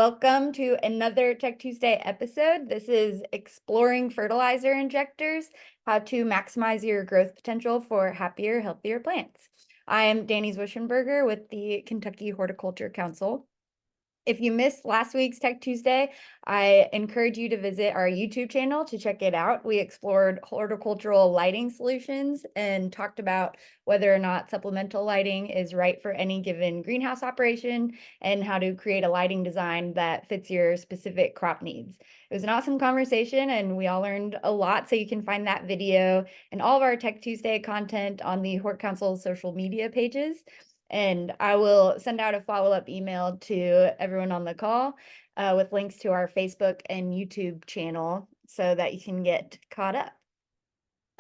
Welcome to another Tech Tuesday episode. This is Exploring Fertilizer Injectors, how to maximize your growth potential for happier, healthier plants. I am Danny Zwischenberger with the Kentucky Horticulture Council. If you missed last week's Tech Tuesday, I encourage you to visit our YouTube channel to check it out. We explored horticultural lighting solutions and talked about whether or not supplemental lighting is right for any given greenhouse operation and how to create a lighting design that fits your specific crop needs. It was an awesome conversation and we all learned a lot, so you can find that video and all of our Tech Tuesday content on the Hort Council's social media pages. And I will send out a follow-up email to everyone on the call with links to our Facebook and YouTube channel so that you can get caught up.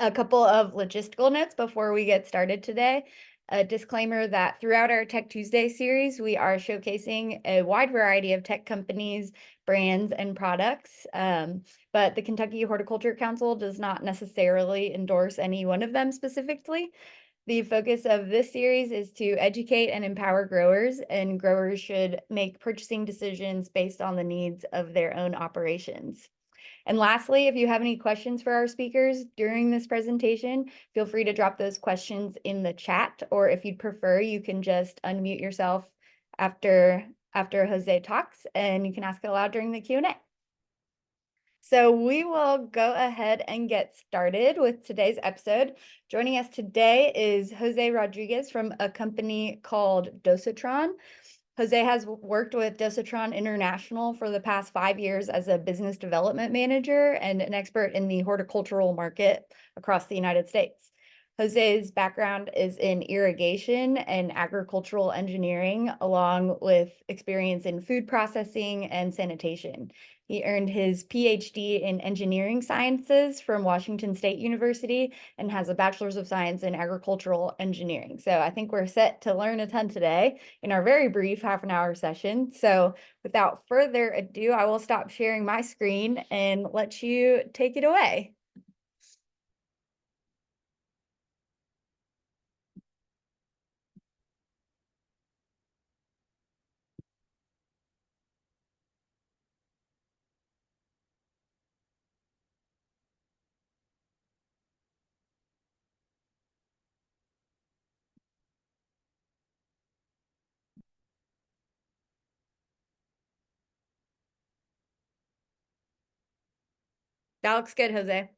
A couple of logistical notes before we get started today. A disclaimer that throughout our Tech Tuesday series, we are showcasing a wide variety of tech companies, brands, and products, but the Kentucky Horticulture Council does not necessarily endorse any one of them specifically. The focus of this series is to educate and empower growers, and growers should make purchasing decisions based on the needs of their own operations. And lastly, if you have any questions for our speakers during this presentation, feel free to drop those questions in the chat, or if you'd prefer, you can just unmute yourself after Jose talks, and you can ask it aloud during the Q&A. So we will go ahead and get started with today's episode. Joining us today is Jose Rodriguez from a company called Dosatron. Jose has worked with Dosatron International for the past 5 years as a business development manager and an expert in the horticultural market across the United States. Jose's background is in irrigation and agricultural engineering, along with experience in food processing and sanitation. He earned his PhD in engineering sciences from Washington State University and has a bachelor's of science in agricultural engineering. So I think we're set to learn a ton today in our very brief half-an-hour session. So without further ado, I will stop sharing my screen and let you take it away. That looks good, Jose.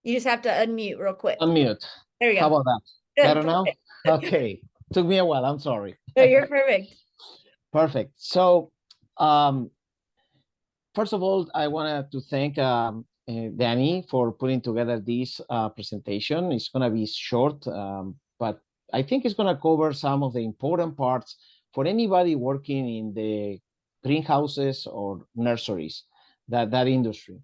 You just have to unmute real quick. Unmute. There we go. How about that? Good. Better now? Okay. Took me a while. I'm sorry. No, you're perfect. Perfect. So, first of all, I wanted to thank Danny for putting together this presentation. It's going to be short, but I think it's going to cover some of the important parts for anybody working in the greenhouses or nurseries, that industry.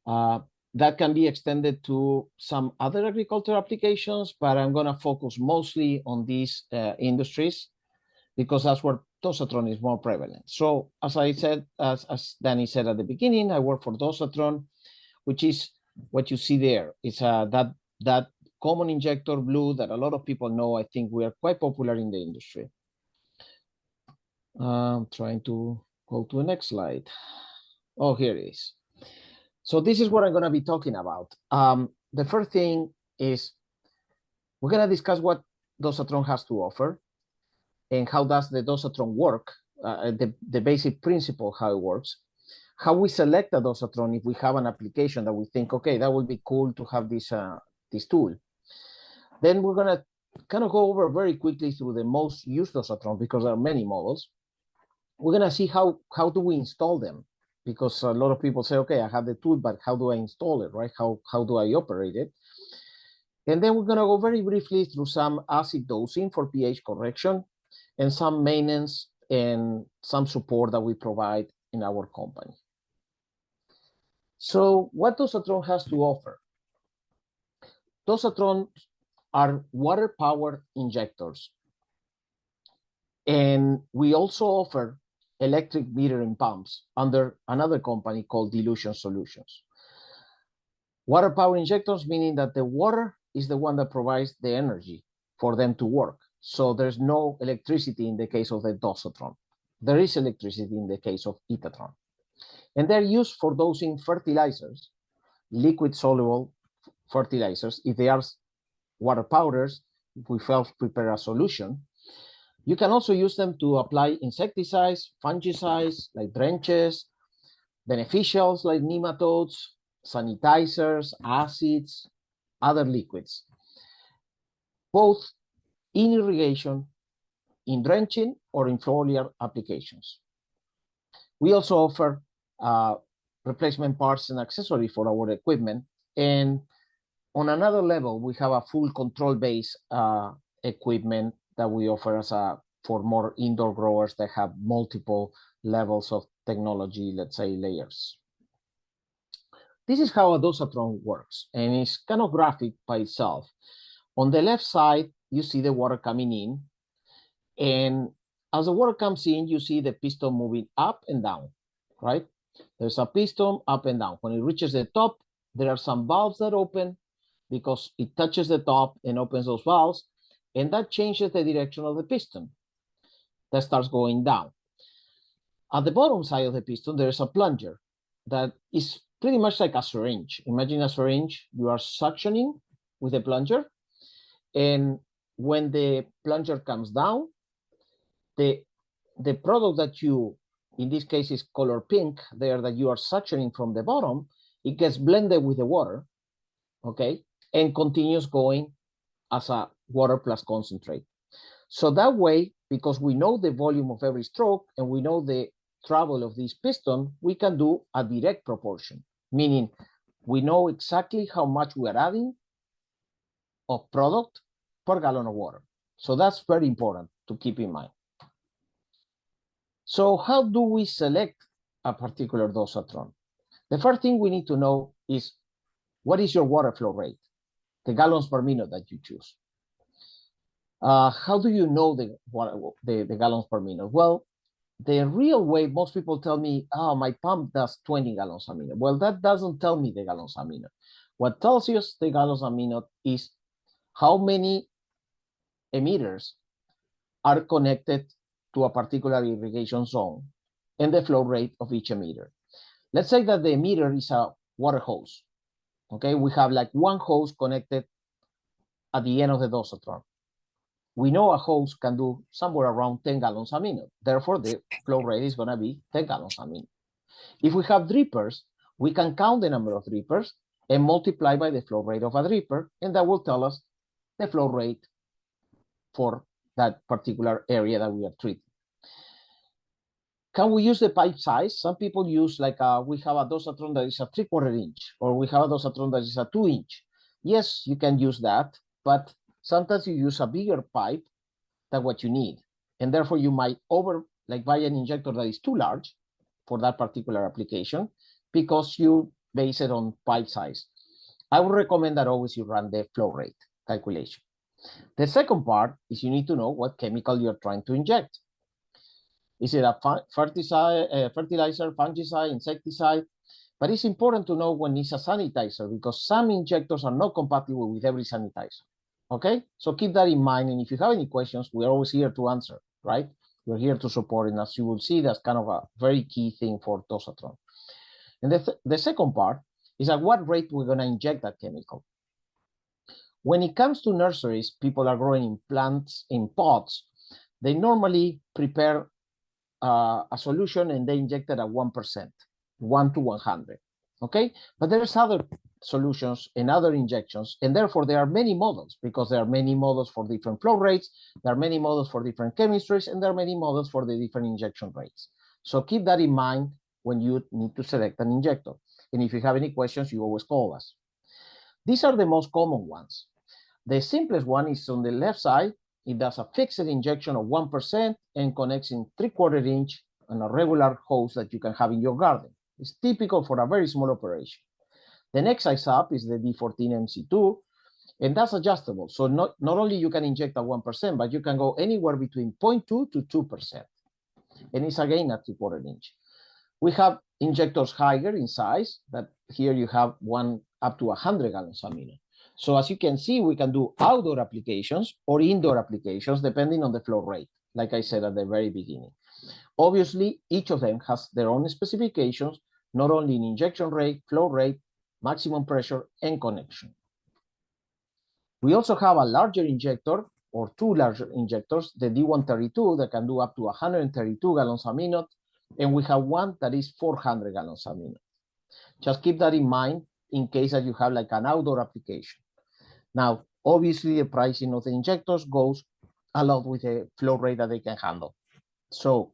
That can be extended to some other agricultural applications, but I'm going to focus mostly on these industries because that's where Dosatron is more prevalent. So as I said, as Danny said at the beginning, I work for Dosatron, which is what you see there. It's that common injector blue that a lot of people know. I think we are quite popular in the industry. I'm trying to go to the next slide. Oh, here it is. So this is what I'm going to be talking about. The first thing is we're going to discuss what Dosatron has to offer and how does the Dosatron work, the basic principle, how it works, how we select a Dosatron if we have an application that we think, okay, that would be cool to have this tool. Then we're going to kind of go over very quickly through the most used Dosatron because there are many models. We're going to see how do we install them, because a lot of people say, okay, I have the tool, but how do I install it, right? How do I operate it? And then we're going to go very briefly through some acid dosing for pH correction and some maintenance and some support that we provide in our company. So what Dosatron has to offer? Dosatron are water-powered injectors. And we also offer electric metering pumps under another company called Dilution Solutions. Water power injectors, meaning that the water is the one that provides the energy for them to work. So there's no electricity in the case of the Dosatron. There is electricity in the case of Injectors. And they're used for dosing fertilizers, liquid soluble fertilizers. If they are water powders, we prepare a solution. You can also use them to apply insecticides, fungicides like drenches, beneficials like nematodes, sanitizers, acids, other liquids, both in irrigation, in drenching, or in foliar applications. We also offer replacement parts and accessories for our equipment. And on another level, we have a full control-based equipment that we offer for more indoor growers that have multiple levels of technology, let's say layers. This is how a Dosatron works, and it's kind of graphic by itself. On the left side, you see the water coming in, and as the water comes in, you see the piston moving up and down, right? There's a piston up and down. When it reaches the top, there are some valves that open because it touches the top and opens those valves, and that changes the direction of the piston. That starts going down. At the bottom side of the piston, there's a plunger that is pretty much like a syringe. Imagine a syringe, you are suctioning with a plunger, and when the plunger comes down, the product that you, in this case is color pink there, that you are suctioning from the bottom, it gets blended with the water, okay, and continues going as a water plus concentrate. So that way, because we know the volume of every stroke and we know the travel of this piston, we can do a direct proportion, meaning we know exactly how much we are adding of product per gallon of water. So that's very important to keep in mind. So how do we select a particular Dosatron? The first thing we need to know is what is your water flow rate, the gallons per minute that you choose. How do you know the gallons per minute? Well, the real way, most people tell me, oh, my pump does 20 gallons a minute. Well, that doesn't tell me the gallons a minute. What tells us the gallons a minute is how many emitters are connected to a particular irrigation zone and the flow rate of each emitter. Let's say that the emitter is a water hose. Okay, we have like one hose connected at the end of the Dosatron. We know a hose can do somewhere around 10 gallons a minute. Therefore, the flow rate is going to be 10 gallons a minute. If we have drippers, we can count the number of drippers and multiply by the flow rate of a dripper, and that will tell us the flow rate for that particular area that we are treating. Can we use the pipe size? Some people use we have a Dosatron that is a 3/4 inch, or we have a Dosatron that is a 2 inch. Yes, you can use that, but sometimes you use a bigger pipe than what you need. And therefore you might buy an injector that is too large for that particular application because you base it on pipe size. I would recommend that always you run the flow rate calculation. The second part is you need to know what chemical you're trying to inject. Is it a fertilizer, fungicide, insecticide? But it's important to know when it's a sanitizer because some injectors are not compatible with every sanitizer. Okay, so keep that in mind. And if you have any questions, we're always here to answer, right? We're here to support. And as you will see, that's kind of a very key thing for Dosatron. And the second part is at what rate we're going to inject that chemical. When it comes to nurseries, people are growing in plants in pots. They normally prepare a solution and they inject it at 1%, 1 to 100. Okay, but there's other solutions and other injections, and therefore there are many models because there are many models for different flow rates, there are many models for different chemistries, and there are many models for the different injection rates. So keep that in mind when you need to select an injector. And if you have any questions, you always call us. These are the most common ones. The simplest one is on the left side. It does a fixed injection of 1% and connects in 3/4 inch on a regular hose that you can have in your garden. It's typical for a very small operation. The next size up is the D14 MC2, and that's adjustable. So not only you can inject at 1%, but you can go anywhere between 0.2 to 2%. And it's again at 3/4 inch. We have injectors higher in size, that here you have one up to 100 gallons a minute. So as you can see, we can do outdoor applications or indoor applications depending on the flow rate, like I said at the very beginning. Obviously, each of them has their own specifications, not only in injection rate, flow rate, maximum pressure, and connection. We also have a larger injector or two larger injectors, the D132 that can do up to 132 gallons a minute, and we have one that is 400 gallons a minute. Just keep that in mind in case that you have like an outdoor application. Now, obviously, the pricing of the injectors goes a lot with the flow rate that they can handle. So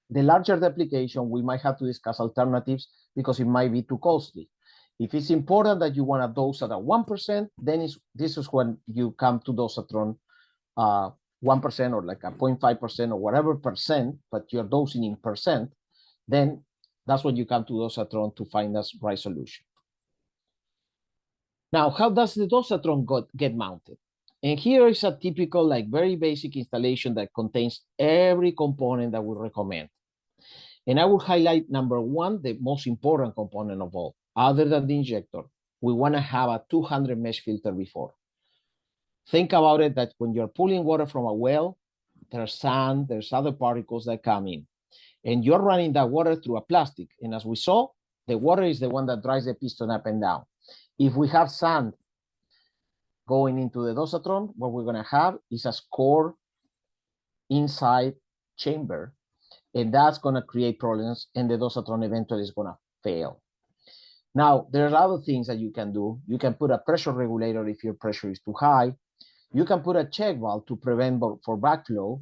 the larger the application, we might have to discuss alternatives because it might be too costly. If it's important that you want to dose at a 1%, then this is when you come to Dosatron 1% or like a 0.5% or whatever percent, but you're dosing in percent, then that's when you come to Dosatron to find the right solution. Now, how does the Dosatron get mounted? And here is a typical, like very basic installation that contains every component that we recommend. And I will highlight number one, the most important component of all, other than the injector. We want to have a 200 mesh filter before. Think about it that when you're pulling water from a well, there's sand, there's other particles that come in. And you're running that water through a plastic. And as we saw, the water is the one that drives the piston up and down. If we have sand going into the Dosatron, what we're going to have is a score inside chamber. And that's going to create problems, and the Dosatron eventually is going to fail. Now, there's other things that you can do. You can put a pressure regulator if your pressure is too high. You can put a check valve to prevent for backflow.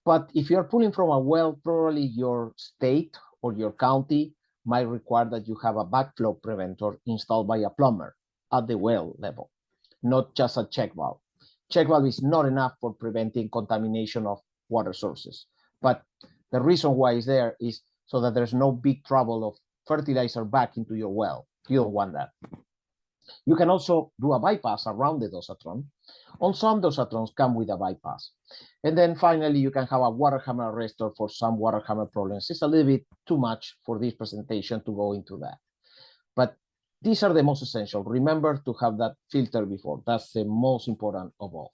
But if you're pulling from a well, probably your state or your county might require that you have a backflow preventer installed by a plumber at the well level, not just a check valve. Check valve is not enough for preventing contamination of water sources. But the reason why it's there is so that there's no big trouble of fertilizer back into your well. You don't want that. You can also do a bypass around the Dosatron. On some Dosatrons come with a bypass. And then finally, you can have a water hammer arrestor for some water hammer problems. It's a little bit too much for this presentation to go into that. But these are the most essential. Remember to have that filter before. That's the most important of all.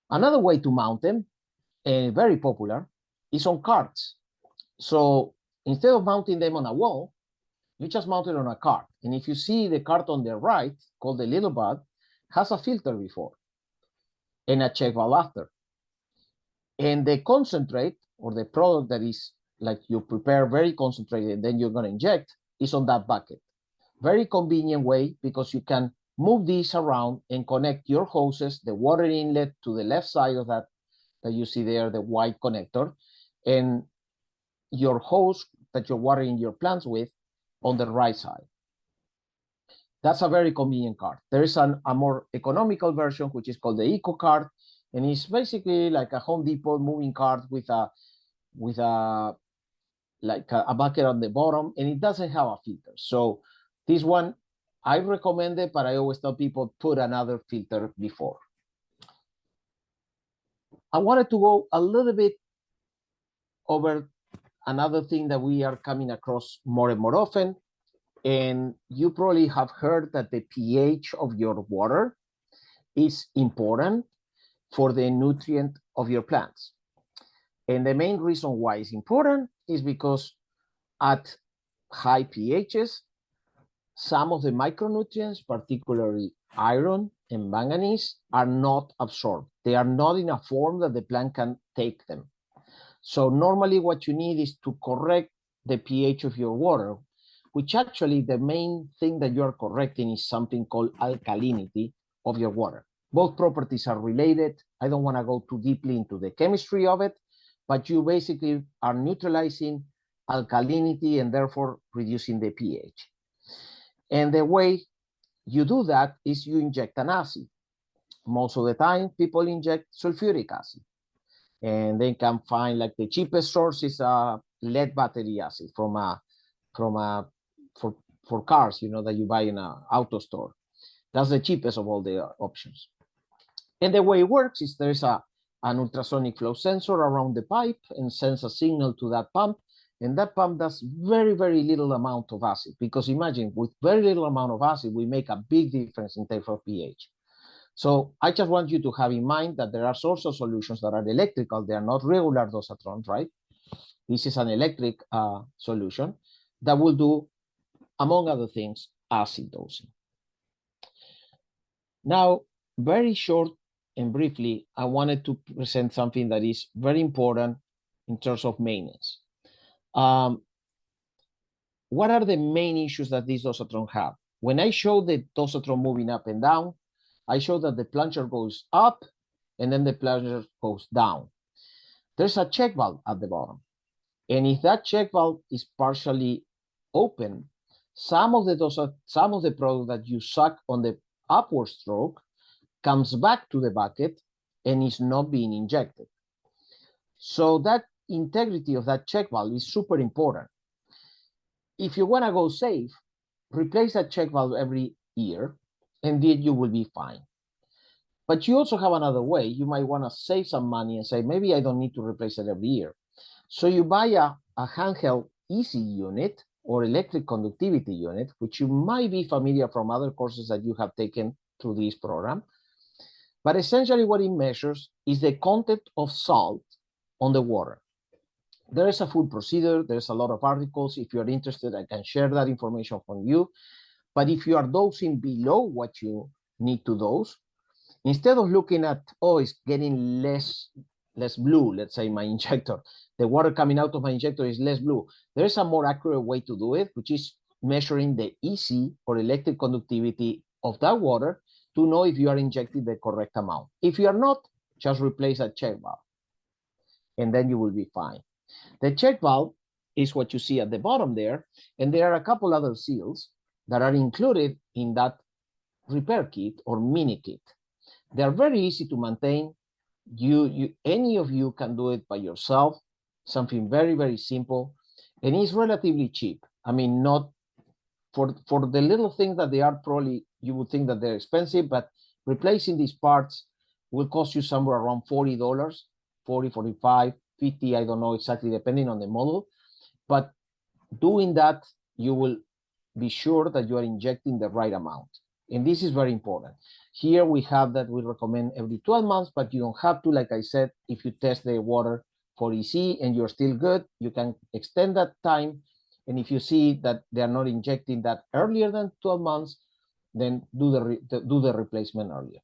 Another way to mount them, very popular, is on carts. So instead of mounting them on a wall, you just mount it on a cart. And if you see the cart on the right, called the little bud, has a filter before and a check valve after. And the concentrate or the product that is like you prepare very concentrated and then you're going to inject is on that bucket. Very convenient way because you can move these around and connect your hoses, the water inlet to the left side of that you see there, the white connector, and your hose that you're watering your plants with on the right side. That's a very convenient cart. There is a more economical version, which is called the Eco Cart, and it's basically like a Home Depot moving cart with a bucket on the bottom, and it doesn't have a filter. So this one, I recommend it, but I always tell people put another filter before. I wanted to go a little bit over another thing that we are coming across more and more often. And you probably have heard that the pH of your water is important for the nutrient of your plants. And the main reason why it's important is because at high pHs, some of the micronutrients, particularly iron and manganese, are not absorbed. They are not in a form that the plant can take them. So normally what you need is to correct the pH of your water, which actually the main thing that you're correcting is something called alkalinity of your water. Both properties are related. I don't want to go too deeply into the chemistry of it, but you basically are neutralizing alkalinity and therefore reducing the pH. And the way you do that is you inject an acid. Most of the time, people inject sulfuric acid. And they can find like the cheapest source is a lead battery acid for cars, you know, that you buy in an auto store. That's the cheapest of all the options. And the way it works is there's an ultrasonic flow sensor around the pipe and sends a signal to that pump, and that pump does very, very little amount of acid, because imagine with very little amount of acid, we make a big difference in terms of pH. So I just want you to have in mind that there are also solutions that are electrical. They are not regular Dosatrons, right? This is an electric solution that will do, among other things, acid dosing. Now, very short and briefly, I wanted to present something that is very important in terms of maintenance. What are the main issues that this Dosatron have? When I show the Dosatron moving up and down, I show that the plunger goes up and then the plunger goes down. There's a check valve at the bottom. And if that check valve is partially open, some of the product that you suck on the upward stroke comes back to the bucket and is not being injected. So that integrity of that check valve is super important. If you want to go safe, replace that check valve every year, and then you will be fine. But you also have another way. You might want to save some money and say, maybe I don't need to replace it every year. So you buy a handheld easy unit or electric conductivity unit, which you might be familiar from other courses that you have taken through this program. But essentially what it measures is the content of salt on the water. There is a full procedure. There's a lot of articles. If you're interested, I can share that information from you. But if you are dosing below what you need to dose, instead of looking at, oh, it's getting less blue, let's say my injector, the water coming out of my injector is less blue. There is a more accurate way to do it, which is measuring the EC or electric conductivity of that water to know if you are injecting the correct amount. If you are not, just replace that check valve, and then you will be fine. The check valve is what you see at the bottom there, and there are a couple other seals that are included in that repair kit or mini kit. They are very easy to maintain. Any of you can do it by yourself, something very, very simple, and it's relatively cheap. I mean, not for the little things that they are, probably you would think that they're expensive, but replacing these parts will cost you somewhere around $40, 40, 45, 50, I don't know exactly, depending on the model. But doing that, you will be sure that you are injecting the right amount. And this is very important. Here we have that we recommend every 12 months, but you don't have to. Like I said, if you test the water for EC and you're still good, you can extend that time. And if you see that they are not injecting that earlier than 12 months, then do the replacement earlier.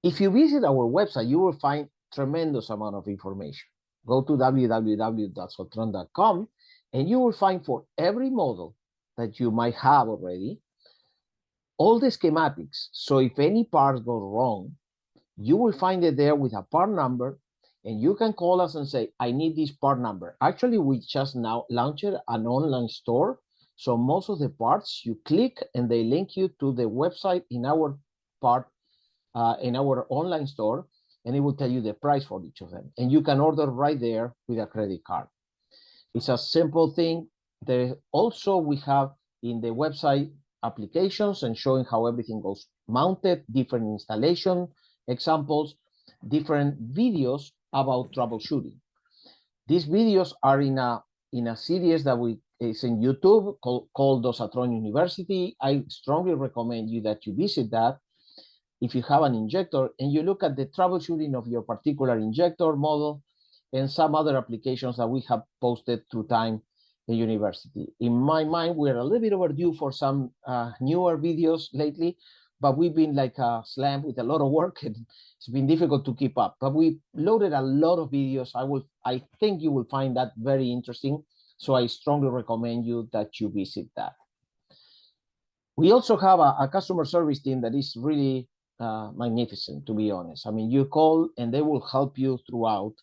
If you visit our website, you will find tremendous amount of information. Go to www.sotron.com and you will find for every model that you might have already, all the schematics. So if any parts go wrong, you will find it there with a part number, and you can call us and say, I need this part number. Actually, we just now launched an online store. So most of the parts you click and they link you to the website in our in our online store, and it will tell you the price for each of them. And you can order right there with a credit card. It's a simple thing. There also, we have in the website applications and showing how everything goes mounted, different installation examples, different videos about troubleshooting. These videos are in a series that is in YouTube called Dosatron University. I strongly recommend you that you visit that if you have an injector and you look at the troubleshooting of your particular injector model and some other applications that we have posted through time in university. In my mind, we're a little bit overdue for some newer videos lately, but we've been like slammed with a lot of work and it's been difficult to keep up. But we loaded a lot of videos. I think you will find that very interesting. So I strongly recommend you that you visit that. We also have a customer service team that is really magnificent, to be honest. I mean, you call and they will help you throughout,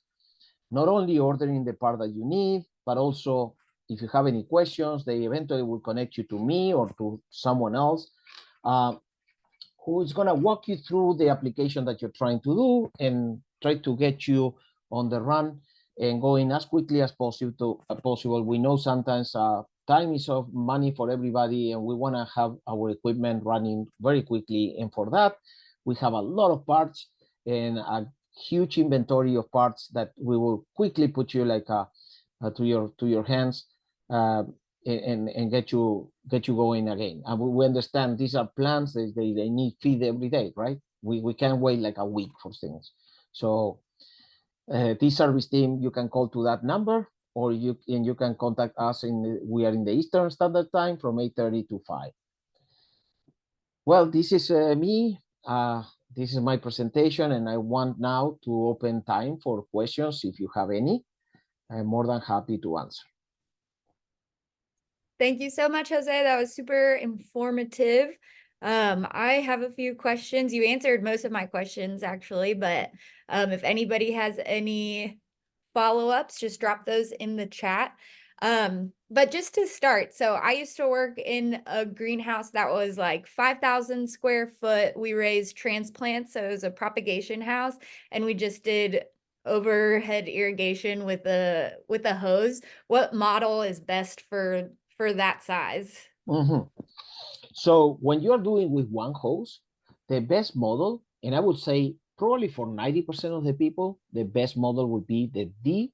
not only ordering the part that you need, but also if you have any questions, they eventually will connect you to me or to someone else who is going to walk you through the application that you're trying to do and try to get you on the run and going as quickly as possible. We know sometimes time is of money for everybody, and we want to have our equipment running very quickly. And for that, we have a lot of parts and a huge inventory of parts that we will quickly put you like to your hands, and get you going again. And we understand these are plants, they need feed every day, right? We can't wait like a week for things. So this service team, you can call to that number, or you can contact us we are in the Eastern Standard Time from 8:30 to 5. Well, this is me. This is my presentation, and I want now to open time for questions. If you have any, I'm more than happy to answer. Thank you so much, Jose. That was super informative. I have a few questions. You answered most of my questions actually, but if anybody has any follow-ups, just drop those in the chat. But just to start, so I used to work in a greenhouse that was like 5,000 square foot. We raised transplants, so it was a propagation house, and we just did overhead irrigation with a hose. What model is best for that size? So when you're doing with one hose, the best model, and I would say probably for 90% of the people, the best model would be the D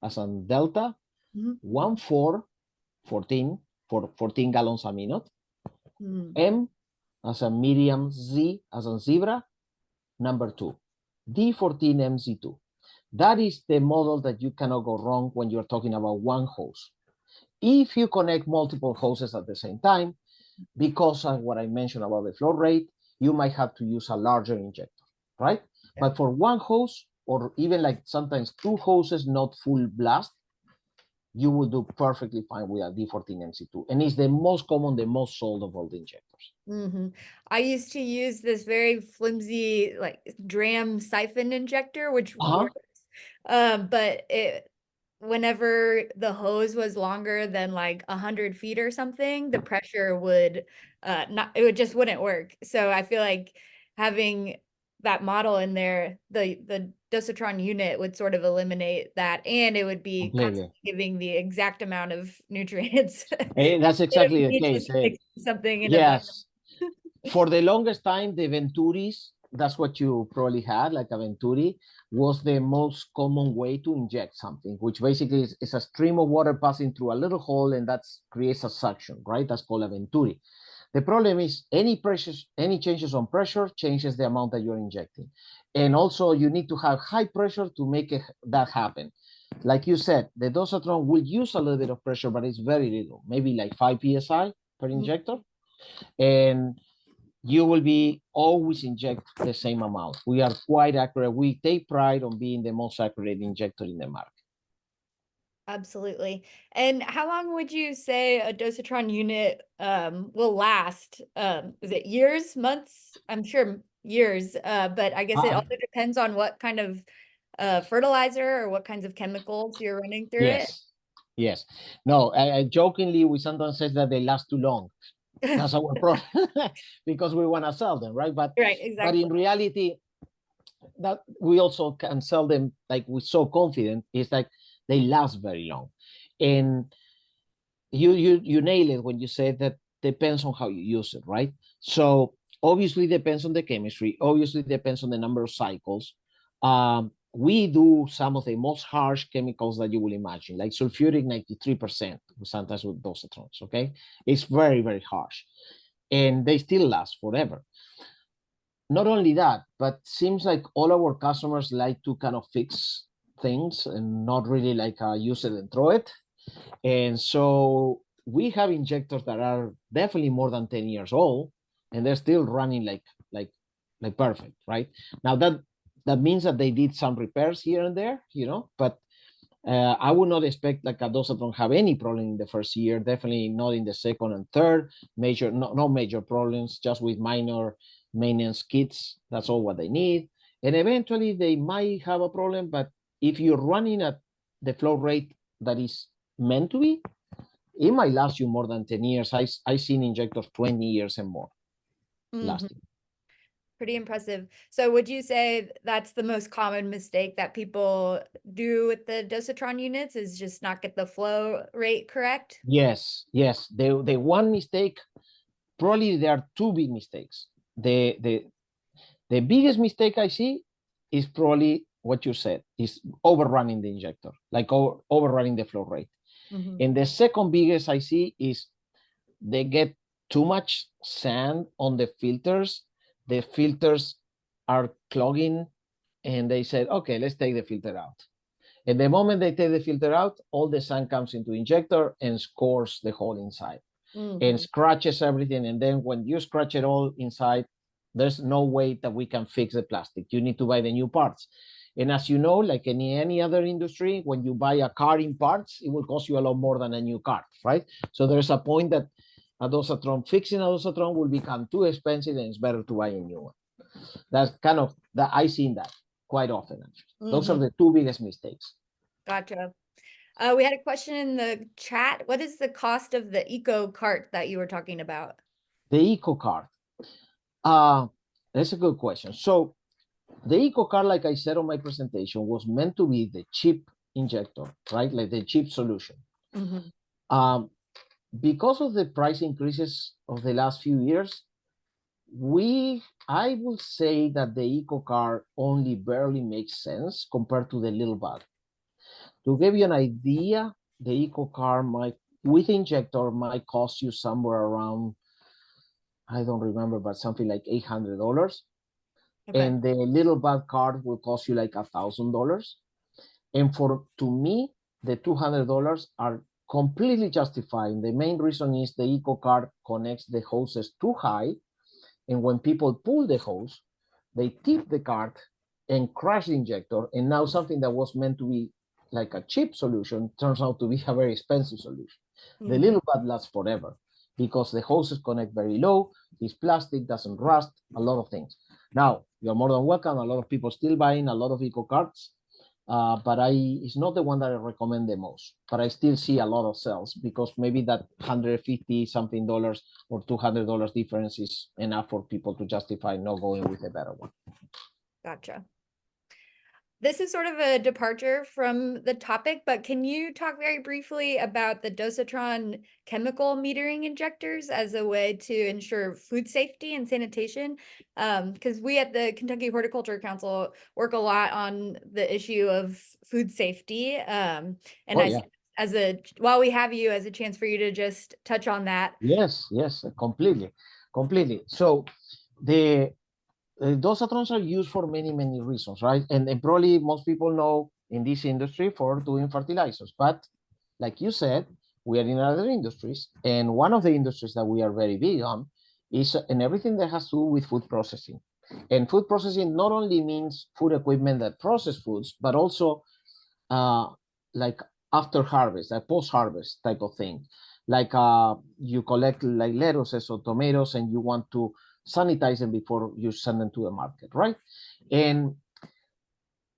as in Delta, 14 for 14 gallons a minute, M as a medium, Z as in zebra, number 2, D14MZ2. That is the model that you cannot go wrong when you're talking about one hose. If you connect multiple hoses at the same time, because of what I mentioned about the flow rate, you might have to use a larger injector, right? Yeah. But for one hose, or even like sometimes two hoses, not full blast, you will do perfectly fine with a D14MC2. And it's the most common, the most sold of all the injectors. I used to use this very flimsy, like dram siphon injector, which works. But whenever the hose was longer than like 100 feet or something, the pressure would just wouldn't work. So I feel like having that model in there, the Dosatron unit would sort of eliminate that, and it would be constantly giving the exact amount of nutrients. That's exactly the case. Something in yes. For the longest time, the Venturis, that's what you probably had, like a Venturi, was the most common way to inject something, which basically is a stream of water passing through a little hole, and that creates a suction, right? That's called a Venturi. The problem is any changes on pressure changes the amount that you're injecting. And also you need to have high pressure to make that happen. Like you said, the Dosatron will use a little bit of pressure, but it's very little, maybe like 5 PSI per injector. And you will be always inject the same amount. We are quite accurate. We take pride on being the most accurate injector in the market. Absolutely. And how long would you say a Dosatron unit will last? Is it years, months? I'm sure years, but I guess it also depends on what kind of fertilizer or what kinds of chemicals you're running through it. Yes. No, I jokingly, we sometimes say that they last too long. That's our problem because we want to sell them, right? But exactly. But in reality, that we also can sell them like we're so confident. It's like they last very long, and you nail it when you say that depends on how you use it, right? So obviously depends on the chemistry. Obviously depends on the number of cycles. We do some of the most harsh chemicals that you will imagine, like sulfuric 93%, sometimes with dosatrons, okay? It's very, very harsh. And they still last forever. Not only that, but seems like all our customers like to kind of fix things and not really like use it and throw it. And so we have injectors that are definitely more than 10 years old, and they're still running like perfect, right? Now that means that they did some repairs here and there, but I would not expect like a Dosatron have any problem in the first year, definitely not in the second and third. No major problems, just with minor maintenance kits. That's all what they need. And eventually they might have a problem, but if you're running at the flow rate that is meant to be, it might last you more than 10 years. I've seen injectors 20 years and more lasting. Pretty impressive. So would you say that's the most common mistake that people do with the Dosatron units, is just not get the flow rate correct? Yes. The one mistake, probably there are two big mistakes. The biggest mistake I see is probably what you said is overrunning the injector, like overrunning the flow rate. Mhm. And the second biggest I see is they get too much sand on the filters. The filters are clogging, and they said, okay, let's take the filter out. And the moment they take the filter out, all the sand comes into injector and scores the hole inside and scratches everything. And then when you scratch it all inside, there's no way that we can fix the plastic. You need to buy the new parts. And as you know, like in any other industry, when you buy a car in parts, it will cost you a lot more than a new car, right? So there's a point that fixing a Dosatron will become too expensive, and it's better to buy a new one. That's kind of that I seen that quite often. Actually. Those are the two biggest mistakes. Gotcha. We had a question in the chat. What is the cost of the eco cart that you were talking about? The eco cart. That's a good question. So the eco cart, like I said on my presentation, was meant to be the cheap injector, right? Like the cheap solution. Because of the price increases of the last few years, I will say that the eco cart only barely makes sense compared to the little bag. To give you an idea, the eco cart with injector might cost you somewhere around, I don't remember, but something like $800. And the little bag card will cost you like $1,000. And to me, the $200 are completely justified. The main reason is the eco card connects the hoses too high, and when people pull the hose, they tip the cart and crash the injector. And now something that was meant to be like a cheap solution turns out to be a very expensive solution. The little bag lasts forever because the hoses connect very low. This plastic doesn't rust. A lot of things. Now you're more than welcome. A lot of people still buying a lot of eco carts. But it's not the one that I recommend the most, but I still see a lot of sales because maybe that $150 something or $200 difference is enough for people to justify not going with a better one. Gotcha. This is sort of a departure from the topic, but can you talk very briefly about the Dosatron chemical metering injectors as a way to ensure food safety and sanitation? Because we at the Kentucky Horticulture Council work a lot on the issue of food safety. While we have you, as a chance for you to just touch on that. Yes, completely. So the Dosatrons are used for many, many reasons, right? And probably most people know in this industry for doing fertilizers. But like you said, we are in other industries. And one of the industries that we are very big on is in everything that has to do with food processing. And food processing not only means food equipment that process foods, but also like after harvest, like post-harvest type of thing. Like you collect like lettuces or tomatoes and you want to sanitize them before you send them to the market, right? And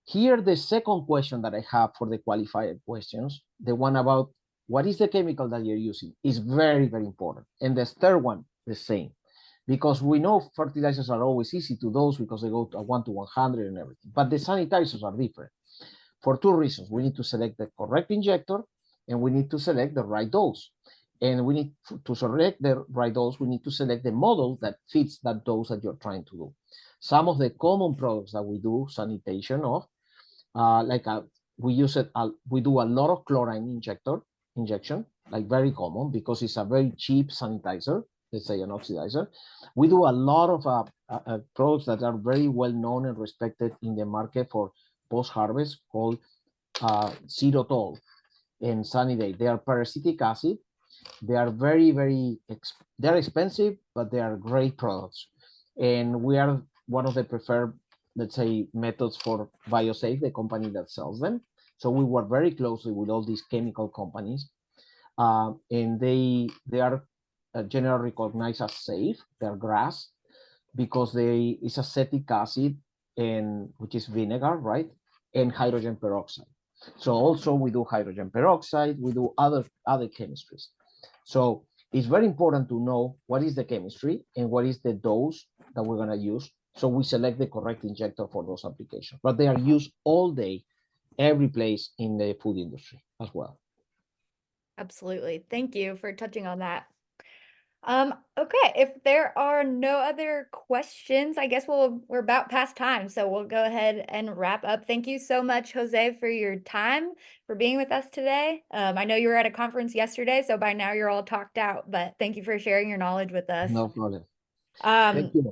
here, the second question that I have for the qualified questions, the one about what is the chemical that you're using, is very, very important. And the third one, the same, because we know fertilizers are always easy to dose because they go to 1 to 100 and everything, but the sanitizers are different for two reasons. We need to select the correct injector and we need to select the right dose. And we need to select the right dose. We need to select the model that fits that dose that you're trying to do. Some of the common products that we do sanitation of, we do a lot of chlorine injection, like very common because it's a very cheap sanitizer, let's say an oxidizer. We do a lot of products that are very well known and respected in the market for post-harvest called Zyrtol and Sanidate. They are parasitic acid. They are they're expensive, but they are great products. And we are one of the preferred, let's say, methods for BioSafe, the company that sells them. So we work very closely with all these chemical companies. And they are generally recognized as safe. They're GRAS because it's acetic acid, which is vinegar, right? And hydrogen peroxide. So also we do hydrogen peroxide, we do other chemistries. So it's very important to know what is the chemistry and what is the dose that we're going to use. So we select the correct injector for those applications. But they are used all day, every place in the food industry as well. Absolutely. Thank you for touching on that. Okay, if there are no other questions, I guess we're about past time, so we'll go ahead and wrap up. Thank you so much, Jose, for your time, for being with us today. I know you were at a conference yesterday, so by now you're all talked out, but thank you for sharing your knowledge with us. No problem. Thank Um, you.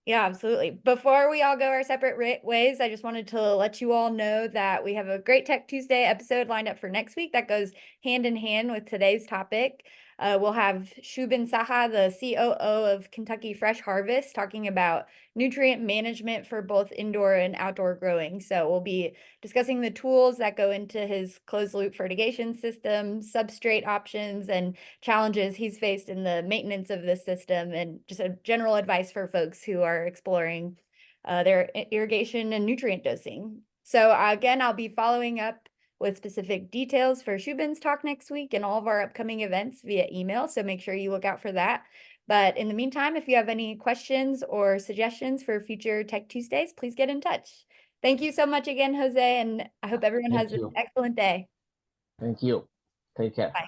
yeah, absolutely. Before we all go our separate ways, I just wanted to let you all know that we have a great Tech Tuesday episode lined up for next week that goes hand in hand with today's topic. We'll have Shubin Saha, the COO of Kentucky Fresh Harvest, talking about nutrient management for both indoor and outdoor growing. So we'll be discussing the tools that go into his closed loop fertigation system, substrate options, and challenges he's faced in the maintenance of this system, and just a general advice for folks who are exploring their irrigation and nutrient dosing. So again, I'll be following up with specific details for Shubin's talk next week and all of our upcoming events via email. So make sure you look out for that. But in the meantime, if you have any questions or suggestions for future Tech Tuesdays, please get in touch. Thank you so much again, Jose, and I hope everyone Thank has an you. excellent day. Thank you. Take care. Bye.